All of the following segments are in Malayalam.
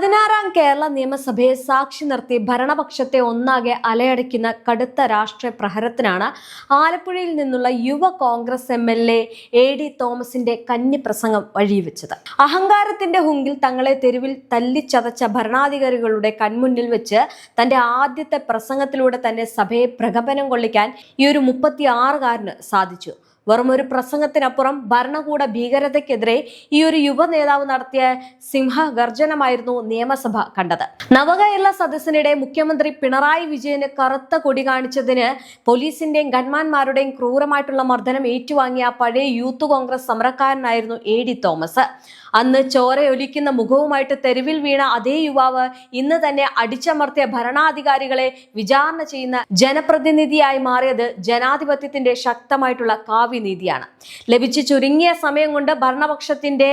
16ാം കേരള നിയമസഭയെ സാക്ഷി നിർത്തി ഭരണപക്ഷത്തെ ഒന്നാകെ അലയടിക്കുന്ന കടുത്ത രാഷ്ട്രീയ പ്രഹരത്തിനാണ് ആലപ്പുഴയിൽ നിന്നുള്ള യുവ കോൺഗ്രസ് MLA AD തോമസിന്റെ കന്നി പ്രസംഗം വഴിവെച്ചത്. അഹങ്കാരത്തിന്റെ ഹുങ്കിൽ തങ്ങളെ തെരുവിൽ തല്ലിച്ചതച്ച ഭരണാധികാരികളുടെ കൺമുന്നിൽ വെച്ച് തന്റെ ആദ്യത്തെ പ്രസംഗത്തിലൂടെ തന്നെ സഭയെ പ്രകമ്പനം കൊള്ളിക്കാൻ ഈ ഒരു 36-കാരന് സാധിച്ചു. വെറുമൊരു പ്രസംഗത്തിനപ്പുറം ഭരണകൂട ഭീകരതയ്ക്കെതിരെ ഈ ഒരു യുവ നേതാവ് നടത്തിയ സിംഹഗർജനമായിരുന്നു നിയമസഭ കണ്ടത്. നവകേരള സദസ്സിനിടെ മുഖ്യമന്ത്രി പിണറായി വിജയന് കറുത്ത കൊടി കാണിച്ചതിന് പോലീസിന്റെയും ഗൺമാന്മാരുടെയും ക്രൂരമായിട്ടുള്ള മർദ്ദനം ഏറ്റുവാങ്ങിയ പഴയ യൂത്ത് കോൺഗ്രസ് സമരക്കാരനായിരുന്നു AD തോമസ്. അന്ന് ചോരയൊലിക്കുന്ന മുഖവുമായിട്ട് തെരുവിൽ വീണ അതേ യുവാവ് ഇന്ന് തന്നെ അടിച്ചമർത്തിയ ഭരണാധികാരികളെ വിചാരണ ചെയ്യുന്ന ജനപ്രതിനിധിയായി മാറിയത് ജനാധിപത്യത്തിന്റെ ശക്തമായിട്ടുള്ള കാവ്യനീതിയാണ്. ലഭിച്ച ചുരുങ്ങിയ സമയം കൊണ്ട് ഭരണപക്ഷത്തിന്റെ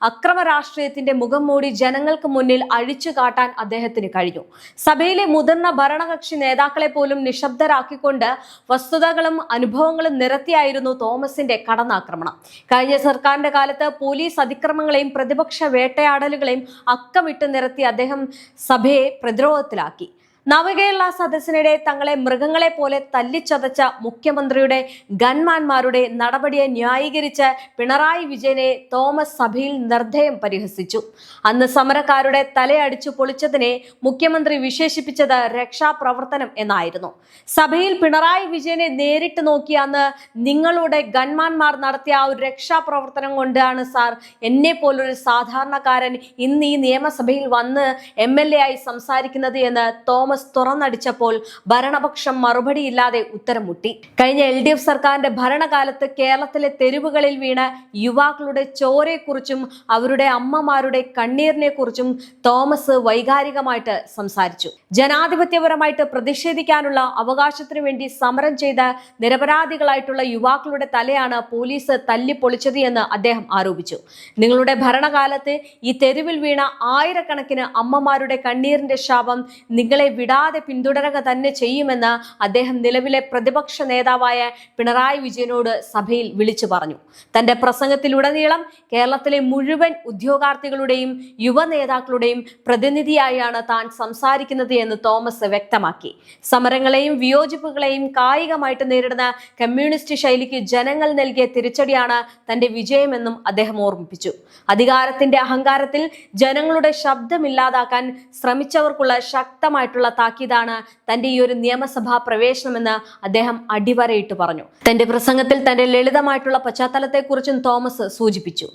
അക്രമ രാഷ്ട്രീയത്തിന്റെ മുഖം മൂടി ജനങ്ങൾക്ക് മുന്നിൽ അഴിച്ചു കാട്ടാൻ അദ്ദേഹത്തിന് കഴിഞ്ഞു. സഭയിലെ മുതിർന്ന ഭരണകക്ഷി നേതാക്കളെ പോലും നിശബ്ദരാക്കിക്കൊണ്ട് വസ്തുതകളും അനുഭവങ്ങളും നിരത്തിയായിരുന്നു തോമസിന്റെ കടന്നാക്രമണം. കഴിഞ്ഞ സർക്കാരിന്റെ കാലത്ത് പോലീസ് അതിക്രമങ്ങളെയും പ്രതിപക്ഷ വേട്ടയാടലുകളെയും അക്കമിട്ട് നിരത്തി അദ്ദേഹം സഭയെ പ്രതിരോധത്തിലാക്കി. നവകേരള സദസ്സിനിടെ തങ്ങളെ മൃഗങ്ങളെ പോലെ തല്ലിച്ചതച്ച മുഖ്യമന്ത്രിയുടെ ഗൺമാന്മാരുടെ നടപടിയെ ന്യായീകരിച്ച് പിണറായി വിജയനെ തോമസ് സഭയിൽ നിർദ്ദയം പരിഹസിച്ചു. അന്ന് സമരക്കാരുടെ തലയടിച്ചു പൊളിച്ചതിനെ മുഖ്യമന്ത്രി വിശേഷിപ്പിച്ചത് രക്ഷാപ്രവർത്തനം എന്നായിരുന്നു. സഭയിൽ പിണറായി വിജയനെ നേരിട്ട് നോക്കി അന്ന് നിങ്ങളുടെ ഗൺമാന്മാർ നടത്തിയ ആ ഒരു രക്ഷാപ്രവർത്തനം കൊണ്ടാണ് സാർ എന്നെ പോലൊരു സാധാരണക്കാരൻ ഇന്ന് ഈ നിയമസഭയിൽ വന്ന് MLA ആയി സംസാരിക്കുന്നത് എന്ന് തോമസ് തുറന്നടിച്ചപ്പോൾ ഭരണപക്ഷം മറുപടിയില്ലാതെ ഉത്തരം മുട്ടി. കഴിഞ്ഞ LDF സർക്കാരിന്റെ ഭരണകാലത്ത് കേരളത്തിലെ തെരുവുകളിൽ വീണ യുവാക്കളുടെ ചോരയെക്കുറിച്ചും അവരുടെ അമ്മമാരുടെ കണ്ണീരിനെ കുറിച്ചും തോമസ് വൈകാരികമായിട്ട് സംസാരിച്ചു. ജനാധിപത്യപരമായിട്ട് പ്രതിഷേധിക്കാനുള്ള അവകാശത്തിനു വേണ്ടി സമരം ചെയ്ത നിരപരാധികളായിട്ടുള്ള യുവാക്കളുടെ തലയാണ് പോലീസ് തല്ലിപ്പൊളിച്ചത് എന്ന് അദ്ദേഹം ആരോപിച്ചു. നിങ്ങളുടെ ഭരണകാലത്ത് ഈ തെരുവിൽ വീണ ആയിരക്കണക്കിന് അമ്മമാരുടെ കണ്ണീരിന്റെ ശാപം നിങ്ങളെ വിടാതെ പിന്തുടരുക തന്നെ ചെയ്യുമെന്ന് അദ്ദേഹം നിലവിലെ പ്രതിപക്ഷ നേതാവായ പിണറായി വിജയനോട് സഭയിൽ വിളിച്ചു പറഞ്ഞു. തന്റെ പ്രസംഗത്തിലുടനീളം കേരളത്തിലെ മുഴുവൻ ഉദ്യോഗാർത്ഥികളുടെയും യുവ നേതാക്കളുടെയും പ്രതിനിധിയായാണ് താൻ സംസാരിക്കുന്നത് എന്ന് തോമസ് വ്യക്തമാക്കി. സമരങ്ങളെയും വിയോജിപ്പുകളെയും കായികമായിട്ട് നേരിടുന്ന കമ്മ്യൂണിസ്റ്റ് ശൈലിക്ക് ജനങ്ങൾ നൽകിയ തിരിച്ചടിയാണ് തന്റെ വിജയമെന്നും അദ്ദേഹം ഓർമ്മിപ്പിച്ചു. അധികാരത്തിന്റെ അഹങ്കാരത്തിൽ ജനങ്ങളുടെ ശബ്ദമില്ലാതാക്കാൻ ശ്രമിച്ചവർക്കുള്ള ശക്തമായിട്ടുള്ള താക്കീതാണ് തന്റെ ഈ ഒരു നിയമസഭാ പ്രവേശനമെന്ന് അദ്ദേഹം അടിവരയിട്ട് പറഞ്ഞു. തന്റെ പ്രസംഗത്തിൽ തന്റെ ലളിതമായിട്ടുള്ള പശ്ചാത്തലത്തെക്കുറിച്ചും തോമസ് സൂചിപ്പിച്ചു.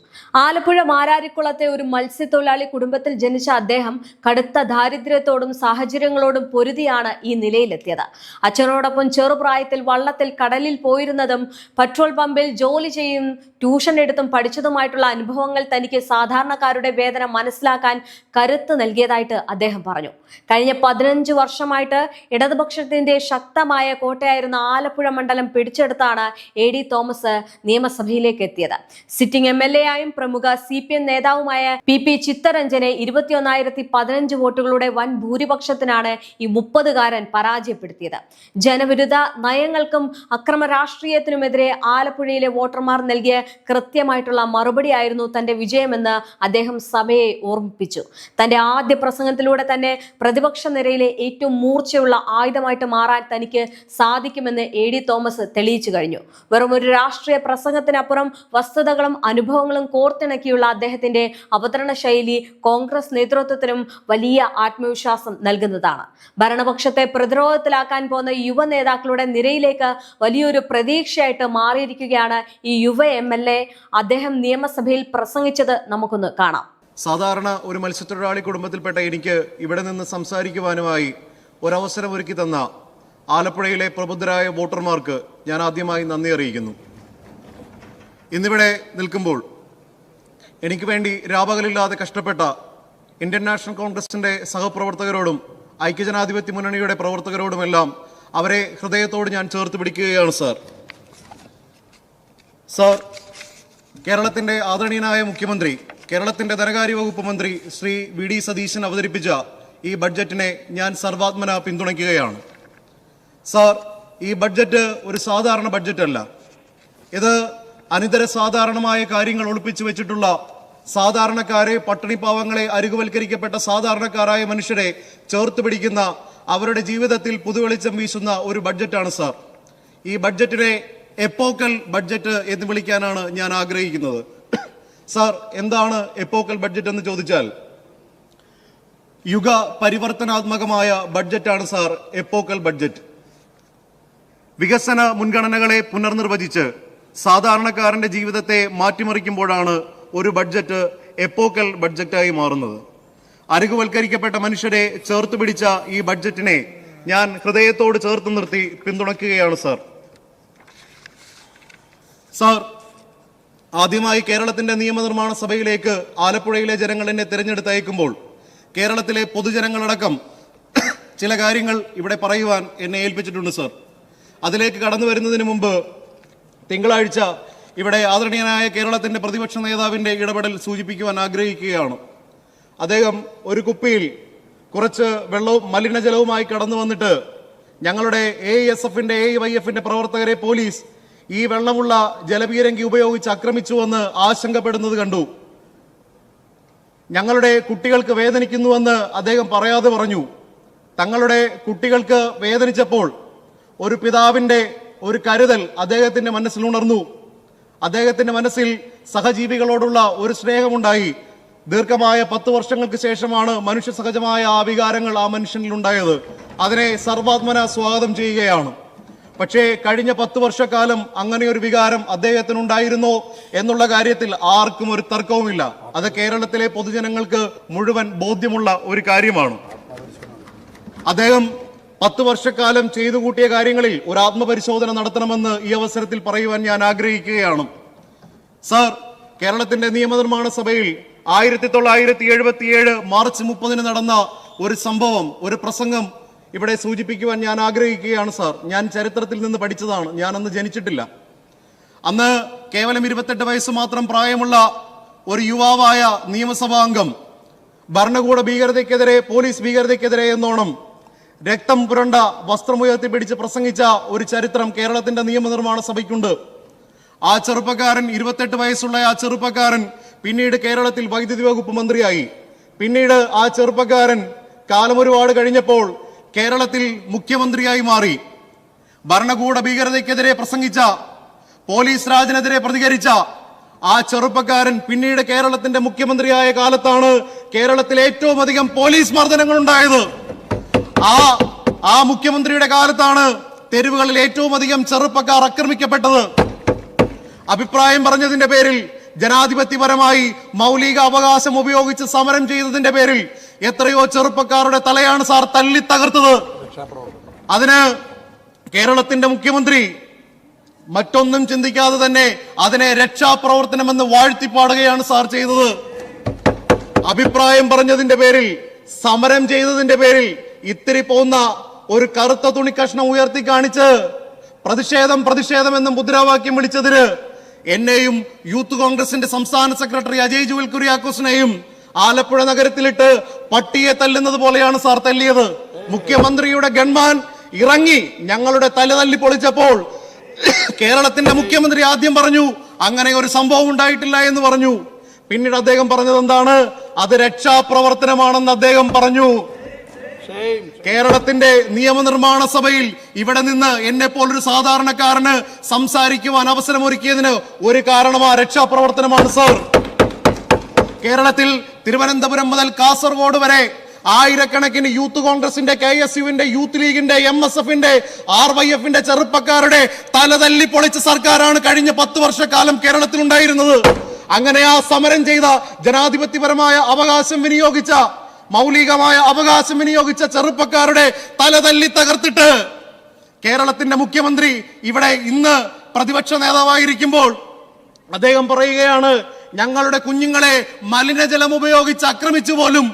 ആലപ്പുഴ മാരാരിക്കുളത്തെ ഒരു മത്സ്യത്തൊഴിലാളി കുടുംബത്തിൽ ജനിച്ച അദ്ദേഹം കടുത്ത ദാരിദ്ര്യത്തോടും സാഹചര്യങ്ങളോടും പൊരുതിയാണ് ഈ നിലയിലെത്തിയത്. അച്ഛനോടൊപ്പം ചെറുപ്രായത്തിൽ വള്ളത്തിൽ കടലിൽ പോയിരുന്നതും പെട്രോൾ പമ്പിൽ ജോലി ചെയ്യും ട്യൂഷൻ എടുത്തും പഠിച്ചതുമായിട്ടുള്ള അനുഭവങ്ങൾ തനിക്ക് സാധാരണക്കാരുടെ വേദന മനസ്സിലാക്കാൻ കരുത്ത് നൽകിയതായിട്ട് അദ്ദേഹം പറഞ്ഞു. കഴിഞ്ഞ 15 വർഷമായിട്ട് ഇടതുപക്ഷത്തിന്റെ ശക്തമായ കോട്ടയായിരുന്ന ആലപ്പുഴ മണ്ഡലം പിടിച്ചെടുത്താണ് AD തോമസ് നിയമസഭയിലേക്ക് എത്തിയത്. സിറ്റിംഗ് MLA ആയും പ്രമുഖ CPM നേതാവുമായ PP ചിത്തരഞ്ജനെ 21,015 വോട്ടുകളുടെ വൻ ഭൂരിപക്ഷത്തിനാണ് ഈ 30-കാരൻ പരാജയപ്പെടുത്തിയത്. ജനവിരുദ്ധ നയങ്ങൾക്കും അക്രമ രാഷ്ട്രീയത്തിനുമെതിരെ ആലപ്പുഴയിലെ വോട്ടർമാർ നൽകിയ കൃത്യമായിട്ടുള്ള മറുപടിയായിരുന്നു തന്റെ വിജയമെന്ന് അദ്ദേഹം സഭയെ ഓർമ്മിപ്പിച്ചു. തന്റെ ആദ്യ പ്രസംഗത്തിലൂടെ തന്നെ പ്രതിപക്ഷ നിരയിലെ ഏറ്റവും മൂർച്ചയുള്ള ആയുധമായിട്ട് മാറാൻ തനിക്ക് സാധിക്കുമെന്ന് AD തോമസ് തെളിയിച്ചു കഴിഞ്ഞു. വെറും ഒരു രാഷ്ട്രീയ പ്രസംഗത്തിനപ്പുറം വസ്തുതകളും അനുഭവങ്ങളും കോർത്തിണക്കിയുള്ള അദ്ദേഹത്തിന്റെ അവതരണ ശൈലി കോൺഗ്രസ് നേതൃത്വത്തിനും വലിയ ആത്മവിശ്വാസം നൽകുന്നതാണ്. ഭരണപക്ഷത്തെ പ്രതിരോധത്തിലാക്കാൻ പോകുന്ന യുവ നേതാക്കളുടെ നിരയിലേക്ക് വലിയൊരു പ്രതീക്ഷയായിട്ട് മാറിയിരിക്കുകയാണ് ഈ യുവ MLA. അദ്ദേഹം നിയമസഭയിൽ പ്രസംഗിച്ചത് നമുക്കൊന്ന് കാണാം. സാധാരണ ഒരു മത്സ്യത്തൊഴിലാളി കുടുംബത്തിൽപ്പെട്ട എനിക്ക് ഇവിടെ നിന്ന് സംസാരിക്കുവാനുമായി ഒരവസരം ഒരുക്കി തന്ന ആലപ്പുഴയിലെ പ്രബുദ്ധരായ വോട്ടർമാർക്ക് ഞാൻ ആദ്യമായി നന്ദി അറിയിക്കുന്നു. ഇന്നിവിടെ നിൽക്കുമ്പോൾ എനിക്ക് വേണ്ടി രാപകലില്ലാതെ കഷ്ടപ്പെട്ട ഇന്ത്യൻ നാഷണൽ കോൺഗ്രസിന്റെ സഹപ്രവർത്തകരോടും ഐക്യജനാധിപത്യ മുന്നണിയുടെ പ്രവർത്തകരോടുമെല്ലാം അവരെ ഹൃദയത്തോട് ഞാൻ ചേർത്ത് പിടിക്കുകയാണ്. സാർ, കേരളത്തിന്റെ ആദരണീയനായ മുഖ്യമന്ത്രി, കേരളത്തിന്റെ ധനകാര്യ വകുപ്പ് മന്ത്രി ശ്രീ VD സതീശൻ അവതരിപ്പിച്ച ഈ ബഡ്ജറ്റിനെ ഞാൻ സർവാത്മന പിന്തുണയ്ക്കുകയാണ്. സാർ, ഈ ബഡ്ജറ്റ് ഒരു സാധാരണ ബഡ്ജറ്റല്ല. ഇത് അനിതര സാധാരണമായ കാര്യങ്ങൾ ഒളിപ്പിച്ചു വെച്ചിട്ടുള്ള സാധാരണക്കാരെ, പട്ടിണിപ്പാവങ്ങളെ, അരികുവൽക്കരിക്കപ്പെട്ട സാധാരണക്കാരായ മനുഷ്യരെ ചേർത്ത് പിടിക്കുന്ന, അവരുടെ ജീവിതത്തിൽ പുതുവെളിച്ചം വീശുന്ന ഒരു ബഡ്ജറ്റാണ് സാർ. ഈ ബഡ്ജറ്റിനെ എപ്പോക്കൽ ബഡ്ജറ്റ് എന്ന് വിളിക്കാനാണ് ഞാൻ ആഗ്രഹിക്കുന്നത്. സാർ, എന്താണ് എപ്പോക്കൽ ബഡ്ജറ്റ് എന്ന് ചോദിച്ചാൽ, യുഗ പരിവർത്തനാത്മകമായ ബഡ്ജറ്റാണ് സാർ എപ്പോക്കൽ ബഡ്ജറ്റ്. വികസന മുൻഗണനകളെ പുനർനിർവചിച്ച് സാധാരണക്കാരന്റെ ജീവിതത്തെ മാറ്റിമറിക്കുമ്പോഴാണ് ഒരു ബഡ്ജറ്റ് എപ്പോക്കൽ ബഡ്ജറ്റായി മാറുന്നത്. അരികുവൽക്കരിക്കപ്പെട്ട മനുഷ്യരെ ചേർത്ത് പിടിച്ച ഈ ബഡ്ജറ്റിനെ ഞാൻ ഹൃദയത്തോട് ചേർത്ത് നിർത്തി പിന്തുണയ്ക്കുകയാണ് സാർ. സാർ, ആദ്യമായി കേരളത്തിന്റെ നിയമനിർമ്മാണ സഭയിലേക്ക് ആലപ്പുഴയിലെ ജനങ്ങൾ എന്നെ തിരഞ്ഞെടുത്തയക്കുമ്പോൾ കേരളത്തിലെ പൊതുജനങ്ങളടക്കം ചില കാര്യങ്ങൾ ഇവിടെ പറയുവാൻ എന്നെ ഏൽപ്പിച്ചിട്ടുണ്ട് സാർ. അതിലേക്ക് കടന്നു വരുന്നതിന് മുമ്പ് തിങ്കളാഴ്ച ഇവിടെ ആദരണീയനായ കേരളത്തിന്റെ പ്രതിപക്ഷ നേതാവിന്റെ ഇടപെടൽ സൂചിപ്പിക്കുവാൻ ആഗ്രഹിക്കുകയാണ്. അദ്ദേഹം ഒരു കുപ്പിയിൽ കുറച്ച് വെള്ളവും മലിനജലവുമായി കടന്നു വന്നിട്ട് ഞങ്ങളുടെ AISFന്റെ AIYFന്റെ പ്രവർത്തകരെ പോലീസ് ഈ വെള്ളമുള്ള ജലപീരങ്കി ഉപയോഗിച്ച് ആക്രമിച്ചുവെന്ന് ആശങ്കപ്പെടുന്നത് കണ്ടു. ഞങ്ങളുടെ കുട്ടികൾക്ക് വേദനിക്കുന്നുവെന്ന് അദ്ദേഹം പറയാതെ പറഞ്ഞു. തങ്ങളുടെ കുട്ടികൾക്ക് വേദനിച്ചപ്പോൾ ഒരു പിതാവിന്റെ ഒരു കരുതൽ അദ്ദേഹത്തിന്റെ മനസ്സിൽ ഉണർന്നു. അദ്ദേഹത്തിന്റെ മനസ്സിൽ സഹജീവികളോടുള്ള ഒരു സ്നേഹമുണ്ടായി. ദീർഘമായ 10 വർഷങ്ങൾക്ക് ശേഷമാണ് മനുഷ്യ സഹജമായ ആ വികാരങ്ങൾ ആ മനുഷ്യനിൽ ഉണ്ടായത്. അതിനെ സർവാത്മന സ്വാഗതം ചെയ്യുകയാണ്. പക്ഷേ കഴിഞ്ഞ 10 വർഷക്കാലം അങ്ങനെ ഒരു വികാരം അദ്ദേഹത്തിനുണ്ടായിരുന്നോ എന്നുള്ള കാര്യത്തിൽ ആർക്കും ഒരു തർക്കവുമില്ല. അത് കേരളത്തിലെ പൊതുജനങ്ങൾക്ക് മുഴുവൻ ബോധ്യമുള്ള ഒരു കാര്യമാണ്. അദ്ദേഹം 10 വർഷക്കാലം ചെയ്തു കൂട്ടിയ കാര്യങ്ങളിൽ ഒരു ആത്മപരിശോധന നടത്തണമെന്ന് ഈ അവസരത്തിൽ പറയുവാൻ ഞാൻ ആഗ്രഹിക്കുകയാണ്. സാർ, കേരളത്തിന്റെ നിയമനിർമ്മാണ സഭയിൽ 1977 മാർച്ച് 30 നടന്ന ഒരു സംഭവം, ഒരു പ്രസംഗം ഇവിടെ സൂചിപ്പിക്കുവാൻ ഞാൻ ആഗ്രഹിക്കുകയാണ് സാർ. ഞാൻ ചരിത്രത്തിൽ നിന്ന് പഠിച്ചതാണ്. ഞാൻ അന്ന് ജനിച്ചിട്ടില്ല. അന്ന് കേവലം 28 വയസ്സ് മാത്രം പ്രായമുള്ള ഒരു യുവാവായ നിയമസഭാംഗം ഭരണകൂട ഭീകരതയ്ക്കെതിരെ, പോലീസ് ഭീകരതയ്ക്കെതിരെ എന്നോണം രക്തം പുരണ്ട വസ്ത്രമുയർത്തി പിടിച്ച് പ്രസംഗിച്ച ഒരു ചരിത്രം കേരളത്തിന്റെ നിയമനിർമ്മാണ സഭയ്ക്കുണ്ട്. ആ ചെറുപ്പക്കാരൻ, 28 വയസ്സുള്ള ആ ചെറുപ്പക്കാരൻ പിന്നീട് കേരളത്തിൽ വൈദ്യുതി വകുപ്പ് മന്ത്രിയായി. പിന്നീട് ആ ചെറുപ്പക്കാരൻ കാലം ഒരുപാട് കഴിഞ്ഞപ്പോൾ കേരളത്തിൽ മുഖ്യമന്ത്രിയായി മാറി. ഭരണകൂട ഭീകരതയ്ക്കെതിരെ പ്രസംഗിച്ച, പോലീസ് രാജിനെതിരെ പ്രതികരിച്ച ആ ചെറുപ്പക്കാരൻ പിന്നീട് കേരളത്തിന്റെ മുഖ്യമന്ത്രിയായ കാലത്താണ് കേരളത്തിൽ ഏറ്റവും അധികം പോലീസ് മർദ്ദനങ്ങൾ ഉണ്ടായത്. ആ മുഖ്യമന്ത്രിയുടെ കാലത്താണ് തെരുവുകളിൽ ഏറ്റവും അധികം ചെറുപ്പക്കാർ ആക്രമിക്കപ്പെട്ടത്. അഭിപ്രായം പറഞ്ഞതിന്റെ പേരിൽ, ജനാധിപത്യപരമായി മൗലിക അവകാശം ഉപയോഗിച്ച് സമരം ചെയ്തതിന്റെ പേരിൽ എത്രയോ ചെറുപ്പക്കാരുടെ തലയാണ് സാർ തല്ലി തകർത്തത്. അതിന് കേരളത്തിന്റെ മുഖ്യമന്ത്രി മറ്റൊന്നും ചിന്തിക്കാതെ തന്നെ അതിനെ രക്ഷാപ്രവർത്തനമെന്ന് വാഴ്ത്തിപ്പാടുകയാണ് സാർ ചെയ്തത്. അഭിപ്രായം പറഞ്ഞതിന്റെ പേരിൽ, സമരം ചെയ്തതിന്റെ പേരിൽ ഇത്തിരി പോന്ന ഒരു കറുത്ത തുണിക്കഷ്ണം ഉയർത്തി കാണിച്ച് പ്രതിഷേധം എന്ന മുദ്രാവാക്യം വിളിച്ചതിന് എന്നെയും യൂത്ത് കോൺഗ്രസിന്റെ സംസ്ഥാന സെക്രട്ടറി അജയ് ജുവൽ കുര്യാക്കോസിനെയും ആലപ്പുഴ നഗരത്തിലിട്ട് പട്ടിയെ തല്ലുന്നത് പോലെയാണ് സാർ തല്ലിയത്. മുഖ്യമന്ത്രിയുടെ ഗൺമാൻ ഇറങ്ങി ഞങ്ങളുടെ തല തല്ലി പൊളിച്ചപ്പോൾ കേരളത്തിന്റെ മുഖ്യമന്ത്രി ആദ്യം പറഞ്ഞു അങ്ങനെ ഒരു സംഭവം ഉണ്ടായിട്ടില്ല എന്ന് പറഞ്ഞു. പിന്നീട് അദ്ദേഹം പറഞ്ഞത് എന്താണ്? അത് രക്ഷാപ്രവർത്തനമാണെന്ന് അദ്ദേഹം പറഞ്ഞു. കേരളത്തിന്റെ നിയമനിർമ്മാണ സഭയിൽ ഇവിടെ നിന്ന് എന്നെ പോലൊരു സാധാരണക്കാരന് സംസാരിക്കുവാൻ അവസരമൊരുക്കിയതിന് ഒരു കാരണം ആ രക്ഷാപ്രവർത്തനമാണ് സാർ. കേരളത്തിൽ തിരുവനന്തപുരം മുതൽ കാസർഗോഡ് വരെ ആയിരക്കണക്കിന് യൂത്ത് കോൺഗ്രസിന്റെ, KSUവിന്റെ, യൂത്ത് ലീഗിന്റെ, MSFന്റെ, RYFന്റെ ചെറുപ്പക്കാരുടെ തലതല്ലി പൊളിച്ച സർക്കാരാണ് കഴിഞ്ഞ 10 വർഷക്കാലം കേരളത്തിൽ ഉണ്ടായിരുന്നത്. അങ്ങനെ ആ സമരം ചെയ്ത, ജനാധിപത്യപരമായ അവകാശം വിനിയോഗിച്ച, മൗലികമായ അവകാശം വിനിയോഗിച്ച ചെറുപ്പക്കാരുടെ തലതല്ലി തകർത്തിട്ട് കേരളത്തിന്റെ മുഖ്യമന്ത്രി ഇവിടെ ഇന്ന് പ്രതിപക്ഷ നേതാവായിരിക്കുമ്പോൾ അദ്ദേഹം പറയുകയാണ് ഞങ്ങളുടെ കുഞ്ഞുങ്ങളെ മലിനജലം ഉപയോഗിച്ച് ആക്രമിച്ചു പോലും